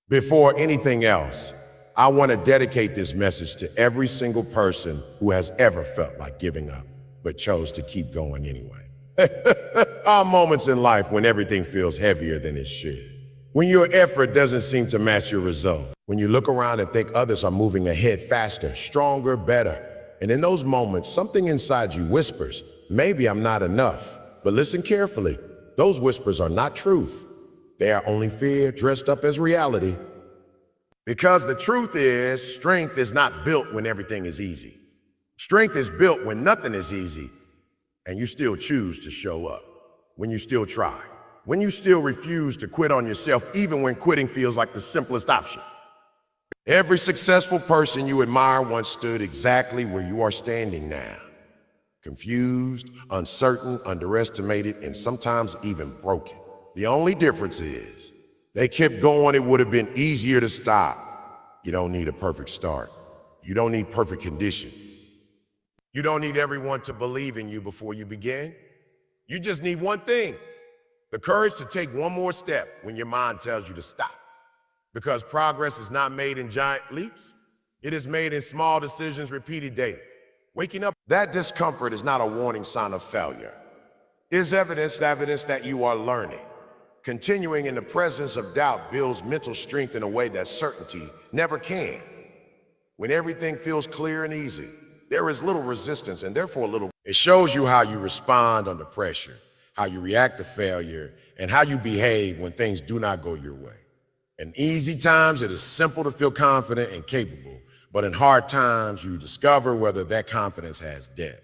Before anything else, I want to dedicate this message to every single person who has ever felt like giving up, but chose to keep going anyway. Are moments in life when everything feels heavier than it should. When your effort doesn't seem to match your result. When you look around and think others are moving ahead faster, stronger, better. And in those moments, something inside you whispers, maybe I'm not enough. But listen carefully, those whispers are not truth. They are only fear dressed up as reality. Because the truth is, strength is not built when everything is easy. Strength is built when nothing is easy, and you still choose to show up. When you still try. When you still refuse to quit on yourself, even when quitting feels like the simplest option. Every successful person you admire once stood exactly where you are standing now. Confused, uncertain, underestimated, and sometimes even broken. The only difference is, they kept going. It would have been easier to stop. You don't need a perfect start. You don't need perfect conditions. You don't need everyone to believe in you before you begin. You just need one thing, the courage to take one more step when your mind tells you to stop. Because progress is not made in giant leaps, it is made in small decisions repeated daily. Waking up, that discomfort is not a warning sign of failure. It is evidence that you are learning. Continuing in the presence of doubt builds mental strength in a way that certainty never can. When everything feels clear and easy, there is little resistance and therefore little. It shows you how you respond under pressure, how you react to failure, and how you behave when things do not go your way. In easy times, it is simple to feel confident and capable, but in hard times, you discover whether that confidence has depth.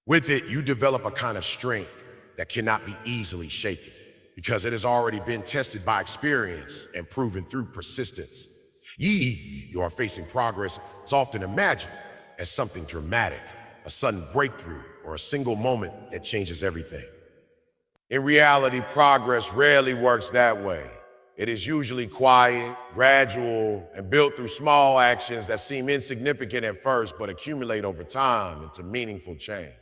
With it, you develop a kind of strength that cannot be easily shaken, because it has already been tested by experience and proven through persistence. You are facing progress. It's often imagined as something dramatic, a sudden breakthrough, or a single moment that changes everything. In reality, progress rarely works that way. It is usually quiet, gradual, and built through small actions that seem insignificant at first but accumulate over time into meaningful change.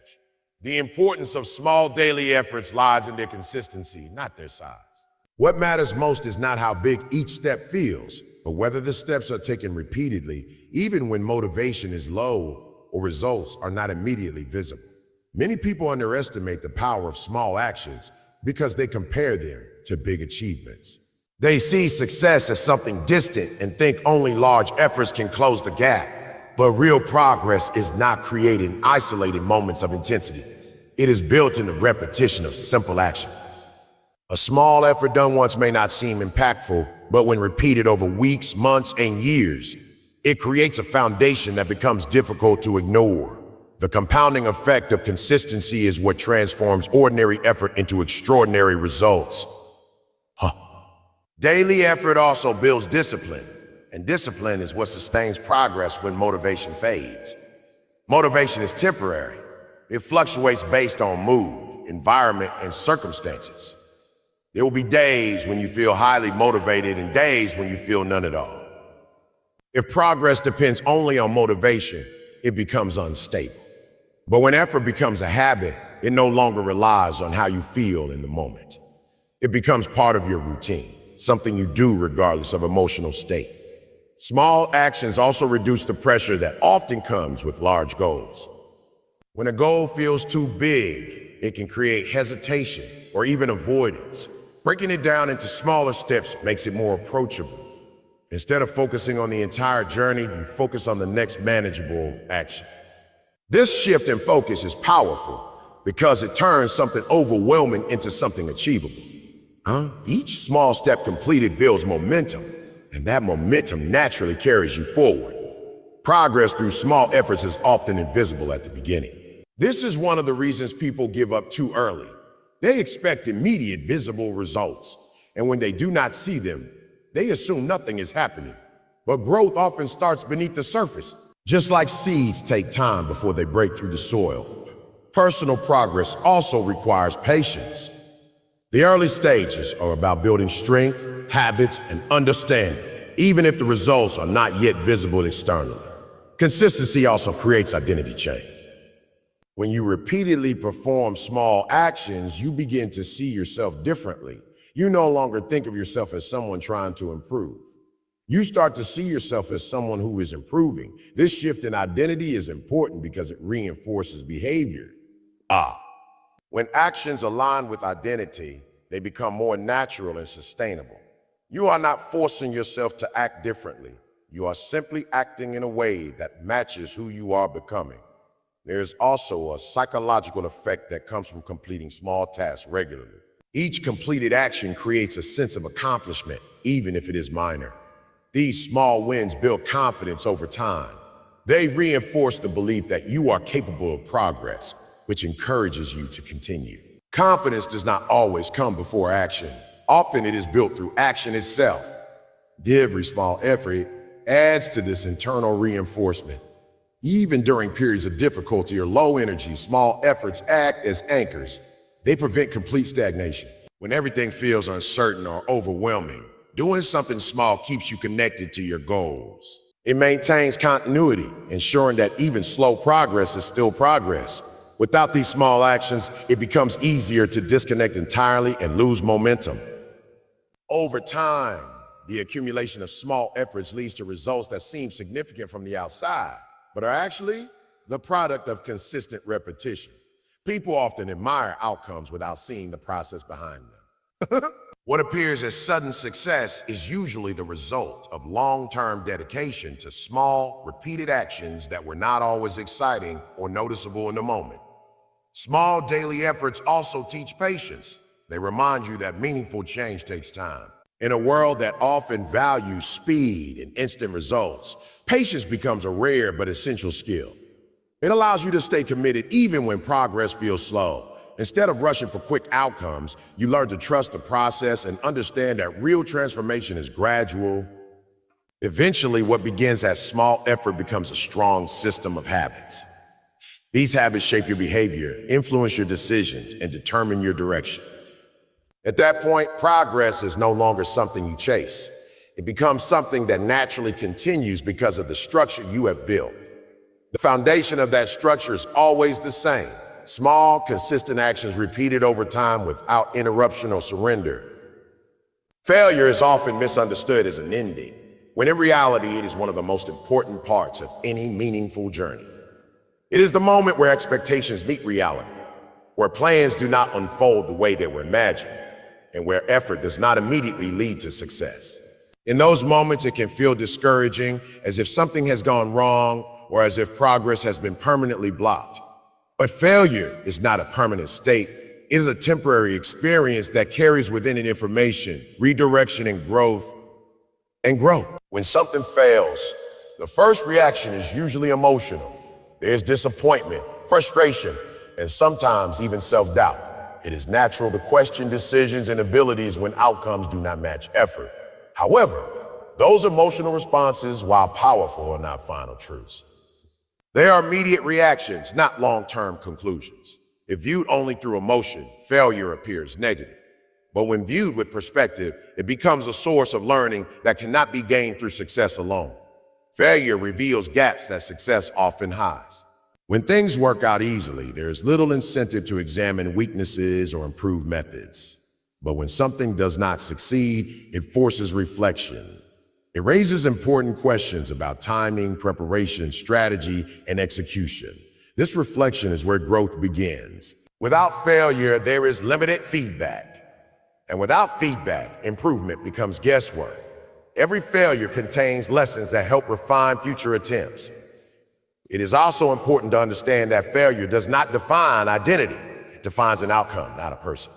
The importance of small daily efforts lies in their consistency, not their size. What matters most is not how big each step feels, but whether the steps are taken repeatedly, even when motivation is low or results are not immediately visible. Many people underestimate the power of small actions because they compare them to big achievements. They see success as something distant and think only large efforts can close the gap. But real progress is not created in isolated moments of intensity. It is built in the repetition of simple action. A small effort done once may not seem impactful, but when repeated over weeks, months, and years, it creates a foundation that becomes difficult to ignore. The compounding effect of consistency is what transforms ordinary effort into extraordinary results. Daily effort also builds discipline, and discipline is what sustains progress when motivation fades. Motivation is temporary. It fluctuates based on mood, environment, and circumstances. There will be days when you feel highly motivated and days when you feel none at all. If progress depends only on motivation, it becomes unstable. But when effort becomes a habit, it no longer relies on how you feel in the moment. It becomes part of your routine, something you do regardless of emotional state. Small actions also reduce the pressure that often comes with large goals. When a goal feels too big, it can create hesitation or even avoidance. Breaking it down into smaller steps makes it more approachable. Instead of focusing on the entire journey, you focus on the next manageable action. This shift in focus is powerful because it turns something overwhelming into something achievable. Each small step completed builds momentum, and that momentum naturally carries you forward. Progress through small efforts is often invisible at the beginning. This is one of the reasons people give up too early. They expect immediate visible results, and when they do not see them, they assume nothing is happening. But growth often starts beneath the surface. Just like seeds take time before they break through the soil, personal progress also requires patience. The early stages are about building strength, habits, and understanding, even if the results are not yet visible externally. Consistency also creates identity change. When you repeatedly perform small actions, you begin to see yourself differently. You no longer think of yourself as someone trying to improve. You start to see yourself as someone who is improving. This shift in identity is important because it reinforces behavior. Ah, when actions align with identity, they become more natural and sustainable. You are not forcing yourself to act differently. You are simply acting in a way that matches who you are becoming. There is also a psychological effect that comes from completing small tasks regularly. Each completed action creates a sense of accomplishment, even if it is minor. These small wins build confidence over time. They reinforce the belief that you are capable of progress, which encourages you to continue. Confidence does not always come before action. Often it is built through action itself. Every small effort adds to this internal reinforcement. Even during periods of difficulty or low energy, small efforts act as anchors. They prevent complete stagnation. When everything feels uncertain or overwhelming, doing something small keeps you connected to your goals. It maintains continuity, ensuring that even slow progress is still progress. Without these small actions, it becomes easier to disconnect entirely and lose momentum. Over time, the accumulation of small efforts leads to results that seem significant from the outside, but are actually the product of consistent repetition. People often admire outcomes without seeing the process behind them. What appears as sudden success is usually the result of long-term dedication to small, repeated actions that were not always exciting or noticeable in the moment. Small daily efforts also teach patience. They remind you that meaningful change takes time. In a world that often values speed and instant results, patience becomes a rare but essential skill. It allows you to stay committed even when progress feels slow. Instead of rushing for quick outcomes, you learn to trust the process and understand that real transformation is gradual. Eventually, what begins as small effort becomes a strong system of habits. These habits shape your behavior, influence your decisions, and determine your direction. At that point, progress is no longer something you chase. It becomes something that naturally continues because of the structure you have built. The foundation of that structure is always the same. Small, consistent actions repeated over time without interruption or surrender. Failure is often misunderstood as an ending, when in reality it is one of the most important parts of any meaningful journey. It is the moment where expectations meet reality, where plans do not unfold the way they were imagined, and where effort does not immediately lead to success. In those moments, it can feel discouraging, as if something has gone wrong or as if progress has been permanently blocked. But failure is not a permanent state. It is a temporary experience that carries within it information, redirection, and growth. When something fails, the first reaction is usually emotional. There's disappointment, frustration, and sometimes even self-doubt. It is natural to question decisions and abilities when outcomes do not match effort. However, those emotional responses, while powerful, are not final truths. They are immediate reactions, not long-term conclusions. If viewed only through emotion, failure appears negative. But when viewed with perspective, it becomes a source of learning that cannot be gained through success alone. Failure reveals gaps that success often hides. When things work out easily, there is little incentive to examine weaknesses or improve methods. But when something does not succeed, it forces reflection. It raises important questions about timing, preparation, strategy, and execution. This reflection is where growth begins. Without failure, there is limited feedback. And without feedback, improvement becomes guesswork. Every failure contains lessons that help refine future attempts. It is also important to understand that failure does not define identity. It defines an outcome, not a person.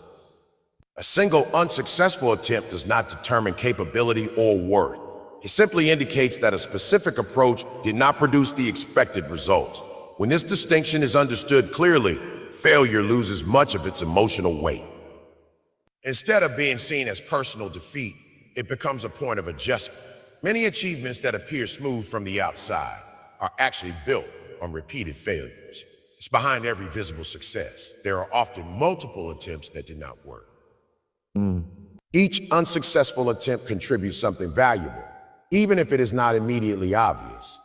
A single unsuccessful attempt does not determine capability or worth. It simply indicates that a specific approach did not produce the expected results. When this distinction is understood clearly, failure loses much of its emotional weight. Instead of being seen as personal defeat, it becomes a point of adjustment. Many achievements that appear smooth from the outside are actually built on repeated failures. It's behind every visible success. There are often multiple attempts that did not work. Each unsuccessful attempt contributes something valuable, even if it is not immediately obvious.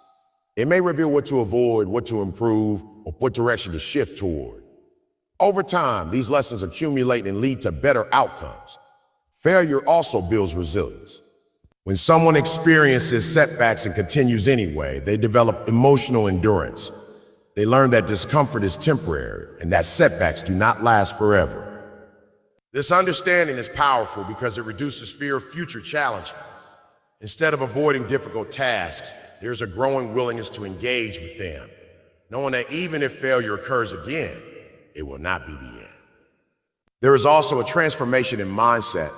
It may reveal what to avoid, what to improve, or what direction to shift toward. Over time, these lessons accumulate and lead to better outcomes. Failure also builds resilience. When someone experiences setbacks and continues anyway, they develop emotional endurance. They learn that discomfort is temporary and that setbacks do not last forever. This understanding is powerful because it reduces fear of future challenges. Instead of avoiding difficult tasks, there's a growing willingness to engage with them, knowing that even if failure occurs again, it will not be the end. There is also a transformation in mindset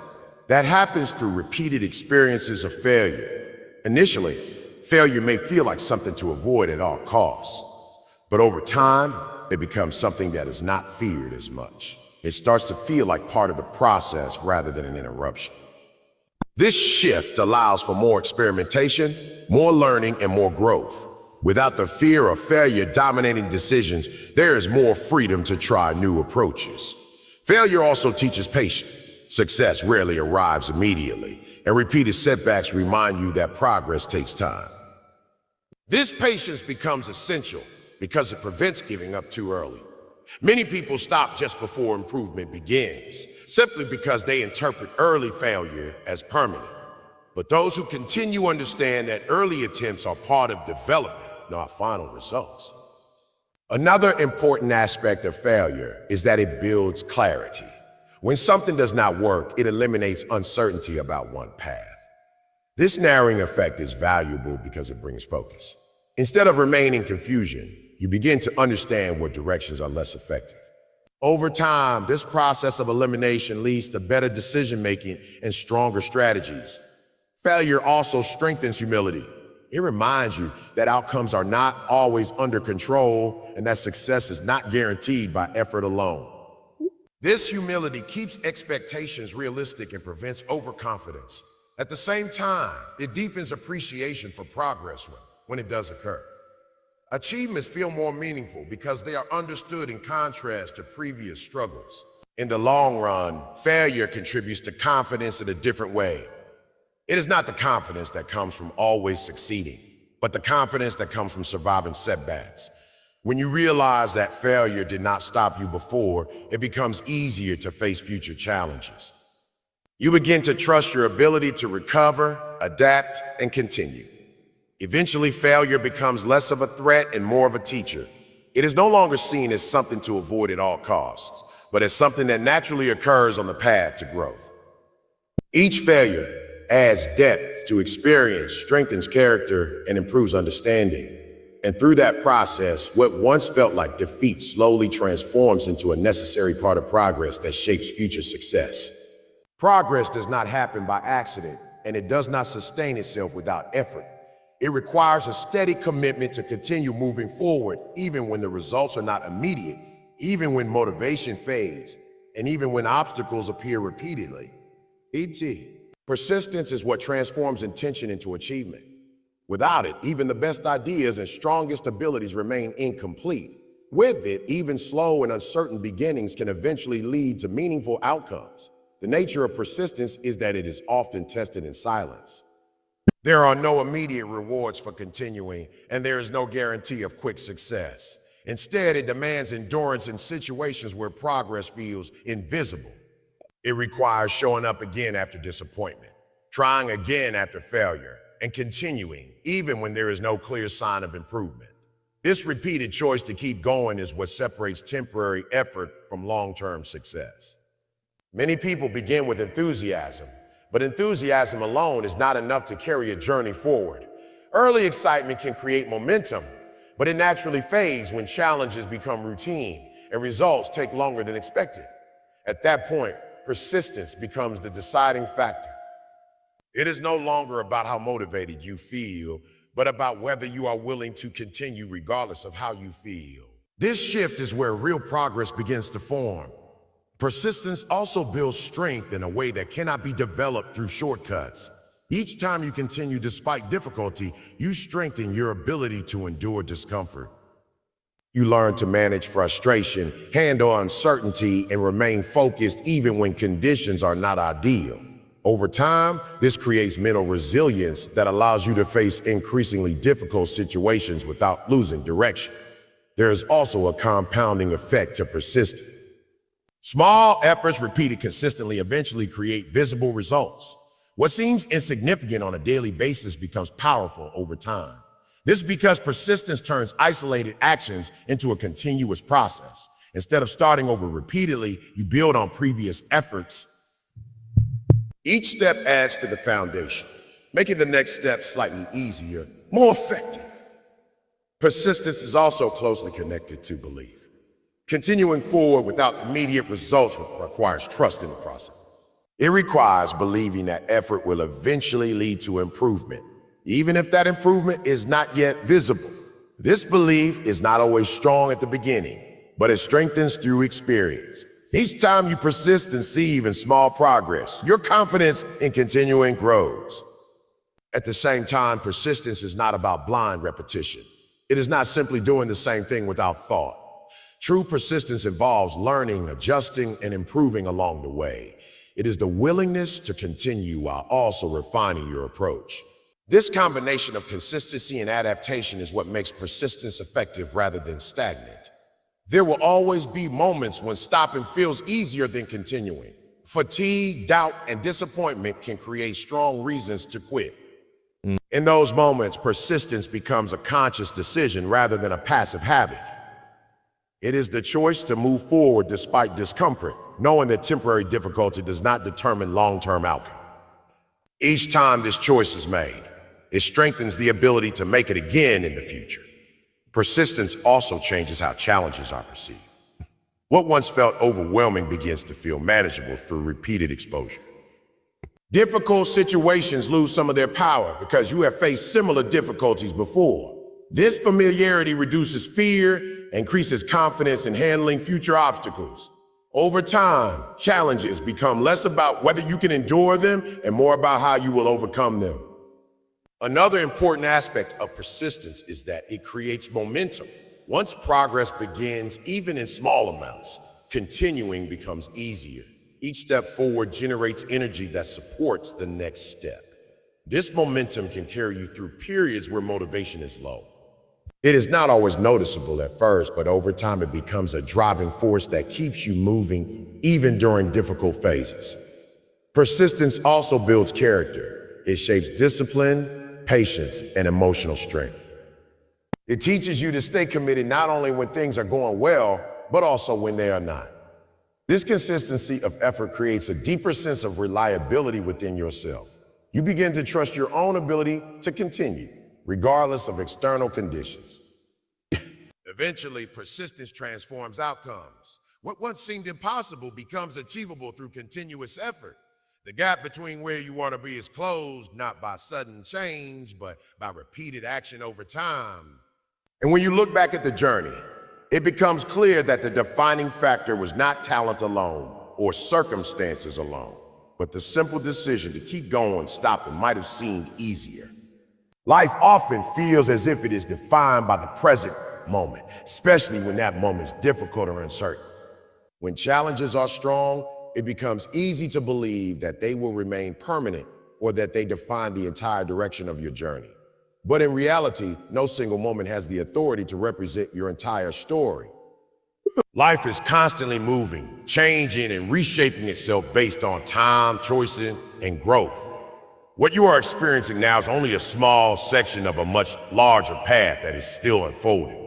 that happens through repeated experiences of failure. Initially, failure may feel like something to avoid at all costs, but over time, it becomes something that is not feared as much. It starts to feel like part of the process rather than an interruption. This shift allows for more experimentation, more learning, and more growth. Without the fear of failure dominating decisions, there is more freedom to try new approaches. Failure also teaches patience. Success rarely arrives immediately, and repeated setbacks remind you that progress takes time. This patience becomes essential because it prevents giving up too early. Many people stop just before improvement begins, simply because they interpret early failure as permanent. But those who continue understand that early attempts are part of development, not final results. Another important aspect of failure is that it builds clarity. When something does not work, it eliminates uncertainty about one path. This narrowing effect is valuable because it brings focus. Instead of remaining in confusion, you begin to understand what directions are less effective. Over time, this process of elimination leads to better decision-making and stronger strategies. Failure also strengthens humility. It reminds you that outcomes are not always under control and that success is not guaranteed by effort alone. This humility keeps expectations realistic and prevents overconfidence. At the same time, it deepens appreciation for progress when it does occur. Achievements feel more meaningful because they are understood in contrast to previous struggles. In the long run, failure contributes to confidence in a different way. It is not the confidence that comes from always succeeding, but the confidence that comes from surviving setbacks. When you realize that failure did not stop you before, it becomes easier to face future challenges. You begin to trust your ability to recover, adapt, and continue. Eventually, failure becomes less of a threat and more of a teacher. It is no longer seen as something to avoid at all costs, but as something that naturally occurs on the path to growth. Each failure adds depth to experience, strengthens character, and improves understanding. And through that process, what once felt like defeat slowly transforms into a necessary part of progress that shapes future success. Progress does not happen by accident, and it does not sustain itself without effort. It requires a steady commitment to continue moving forward, even when the results are not immediate, even when motivation fades, and even when obstacles appear repeatedly. E.g., persistence is what transforms intention into achievement. Without it, even the best ideas and strongest abilities remain incomplete. With it, even slow and uncertain beginnings can eventually lead to meaningful outcomes. The nature of persistence is that it is often tested in silence. There are no immediate rewards for continuing, and there is no guarantee of quick success. Instead, it demands endurance in situations where progress feels invisible. It requires showing up again after disappointment, trying again after failure, and continuing even when there is no clear sign of improvement. This repeated choice to keep going is what separates temporary effort from long-term success. Many people begin with enthusiasm, but enthusiasm alone is not enough to carry a journey forward. Early excitement can create momentum, but it naturally fades when challenges become routine and results take longer than expected. At that point, persistence becomes the deciding factor. It is no longer about how motivated you feel, but about whether you are willing to continue regardless of how you feel. This shift is where real progress begins to form. Persistence also builds strength in a way that cannot be developed through shortcuts. Each time you continue despite difficulty, you strengthen your ability to endure discomfort. You learn to manage frustration, handle uncertainty, and remain focused even when conditions are not ideal. Over time, this creates mental resilience that allows you to face increasingly difficult situations without losing direction. There is also a compounding effect to persistence. Small efforts repeated consistently eventually create visible results. What seems insignificant on a daily basis becomes powerful over time. This is because persistence turns isolated actions into a continuous process. Instead of starting over repeatedly, you build on previous efforts. Each step adds to the foundation, making the next step slightly easier, more effective. Persistence is also closely connected to belief. Continuing forward without immediate results requires trust in the process. It requires believing that effort will eventually lead to improvement, even if that improvement is not yet visible. This belief is not always strong at the beginning, but it strengthens through experience. Each time you persist and see even small progress, your confidence in continuing grows. At the same time, persistence is not about blind repetition. It is not simply doing the same thing without thought. True persistence involves learning, adjusting, and improving along the way. It is the willingness to continue while also refining your approach. This combination of consistency and adaptation is what makes persistence effective rather than stagnant. There will always be moments when stopping feels easier than continuing. Fatigue, doubt, and disappointment can create strong reasons to quit. In those moments, persistence becomes a conscious decision rather than a passive habit. It is the choice to move forward despite discomfort, knowing that temporary difficulty does not determine long-term outcome. Each time this choice is made, it strengthens the ability to make it again in the future. Persistence also changes how challenges are perceived. What once felt overwhelming begins to feel manageable through repeated exposure. Difficult situations lose some of their power because you have faced similar difficulties before. This familiarity reduces fear, increases confidence in handling future obstacles. Over time, challenges become less about whether you can endure them and more about how you will overcome them. Another important aspect of persistence is that it creates momentum. Once progress begins, even in small amounts, continuing becomes easier. Each step forward generates energy that supports the next step. This momentum can carry you through periods where motivation is low. It is not always noticeable at first, but over time it becomes a driving force that keeps you moving even during difficult phases. Persistence also builds character. It shapes discipline, patience, and emotional strength. It teaches you to stay committed not only when things are going well, but also when they are not. This consistency of effort creates a deeper sense of reliability within yourself. You begin to trust your own ability to continue, regardless of external conditions. Eventually, persistence transforms outcomes. What once seemed impossible becomes achievable through continuous effort. The gap between where you want to be is closed, not by sudden change, but by repeated action over time. And when you look back at the journey, it becomes clear that the defining factor was not talent alone or circumstances alone, but the simple decision to keep going, stopping might have seemed easier. Life often feels as if it is defined by the present moment, especially when that moment is difficult or uncertain. When challenges are strong, it becomes easy to believe that they will remain permanent or that they define the entire direction of your journey. But in reality, no single moment has the authority to represent your entire story. Life is constantly moving, changing, and reshaping itself based on time, choices, and growth. What you are experiencing now is only a small section of a much larger path that is still unfolding.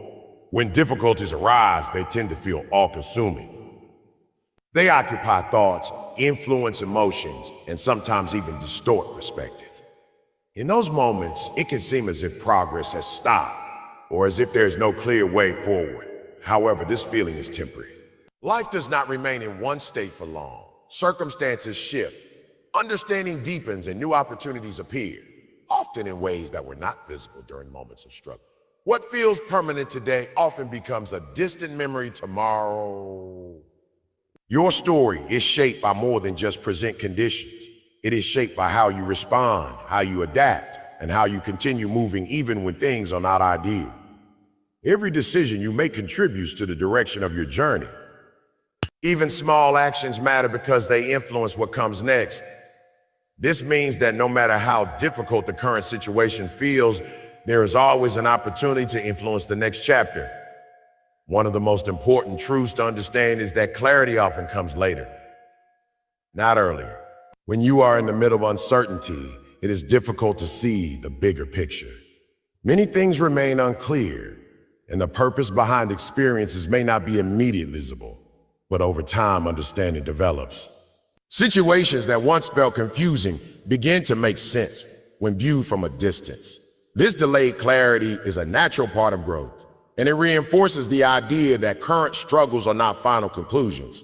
When difficulties arise, they tend to feel all-consuming. They occupy thoughts, influence emotions, and sometimes even distort perspective. In those moments, it can seem as if progress has stopped, or as if there's no clear way forward. However, this feeling is temporary. Life does not remain in one state for long. Circumstances shift, understanding deepens, and new opportunities appear, often in ways that were not visible during moments of struggle. What feels permanent today often becomes a distant memory tomorrow. Your story is shaped by more than just present conditions. It is shaped by how you respond, how you adapt, and how you continue moving even when things are not ideal. Every decision you make contributes to the direction of your journey. Even small actions matter because they influence what comes next. This means that no matter how difficult the current situation feels, there is always an opportunity to influence the next chapter. One of the most important truths to understand is that clarity often comes later, not earlier. When you are in the middle of uncertainty, it is difficult to see the bigger picture. Many things remain unclear, and the purpose behind experiences may not be immediately visible, but over time, understanding develops. Situations that once felt confusing begin to make sense when viewed from a distance. This delayed clarity is a natural part of growth, and it reinforces the idea that current struggles are not final conclusions.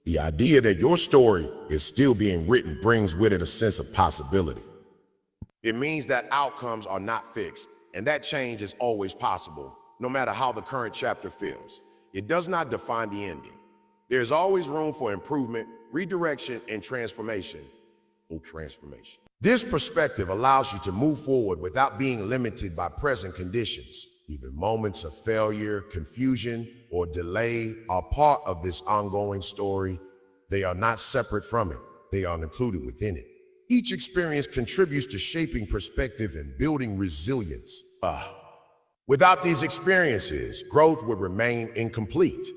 The idea that your story is still being written brings with it a sense of possibility. It means that outcomes are not fixed, and that change is always possible, no matter how the current chapter feels. It does not define the ending. There's always room for improvement, redirection, and transformation. This perspective allows you to move forward without being limited by present conditions. Even moments of failure, confusion, or delay are part of this ongoing story. They are not separate from it. They are included within it. Each experience contributes to shaping perspective and building resilience. Without these experiences, growth would remain incomplete.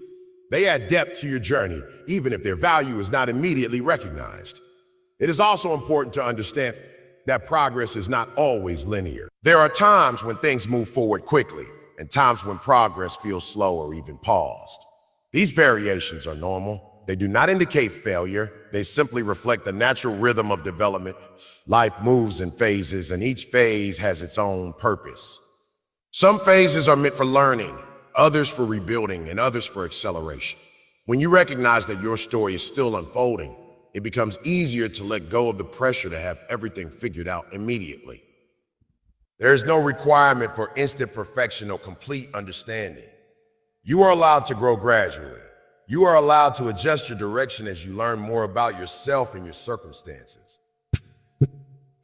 They add depth to your journey, even if their value is not immediately recognized. It is also important to understand that progress is not always linear. There are times when things move forward quickly, and times when progress feels slow or even paused. These variations are normal. They do not indicate failure. They simply reflect the natural rhythm of development. Life moves in phases, and each phase has its own purpose. Some phases are meant for learning, others for rebuilding, and others for acceleration. When you recognize that your story is still unfolding, it becomes easier to let go of the pressure to have everything figured out immediately. There is no requirement for instant perfection or complete understanding. You are allowed to grow gradually. You are allowed to adjust your direction as you learn more about yourself and your circumstances.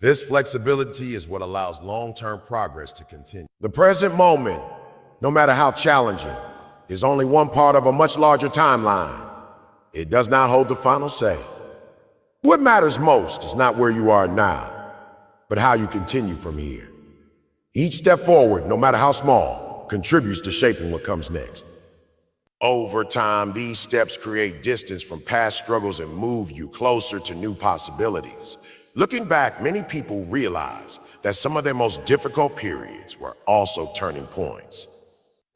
This flexibility is what allows long-term progress to continue. The present moment, no matter how challenging, is only one part of a much larger timeline. It does not hold the final say. What matters most is not where you are now, but how you continue from here. Each step forward, no matter how small, contributes to shaping what comes next. Over time, these steps create distance from past struggles and move you closer to new possibilities. Looking back, many people realize that some of their most difficult periods were also turning points.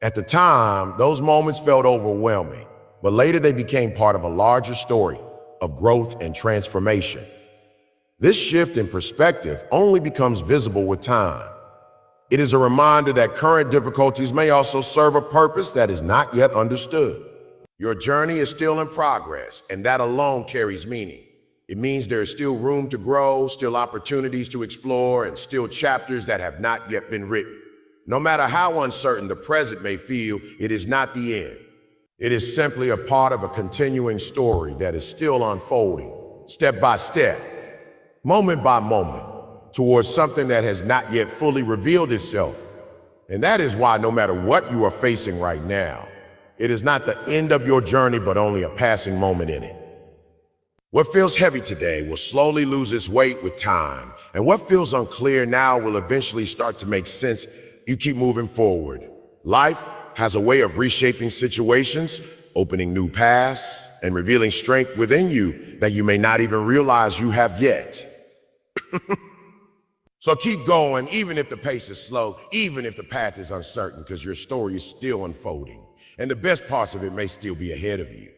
At the time, those moments felt overwhelming, but later they became part of a larger story of growth and transformation. This shift in perspective only becomes visible with time. It is a reminder that current difficulties may also serve a purpose that is not yet understood. Your journey is still in progress, and that alone carries meaning. It means there is still room to grow, still opportunities to explore, and still chapters that have not yet been written. No matter how uncertain the present may feel, it is not the end. It is simply a part of a continuing story that is still unfolding, step by step, moment by moment, towards something that has not yet fully revealed itself. And that is why no matter what you are facing right now, it is not the end of your journey, but only a passing moment in it. What feels heavy today will slowly lose its weight with time, and what feels unclear now will eventually start to make sense. You keep moving forward. Life has a way of reshaping situations, opening new paths, and revealing strength within you that you may not even realize you have yet. So keep going, even if the pace is slow, even if the path is uncertain, because your story is still unfolding, and the best parts of it may still be ahead of you.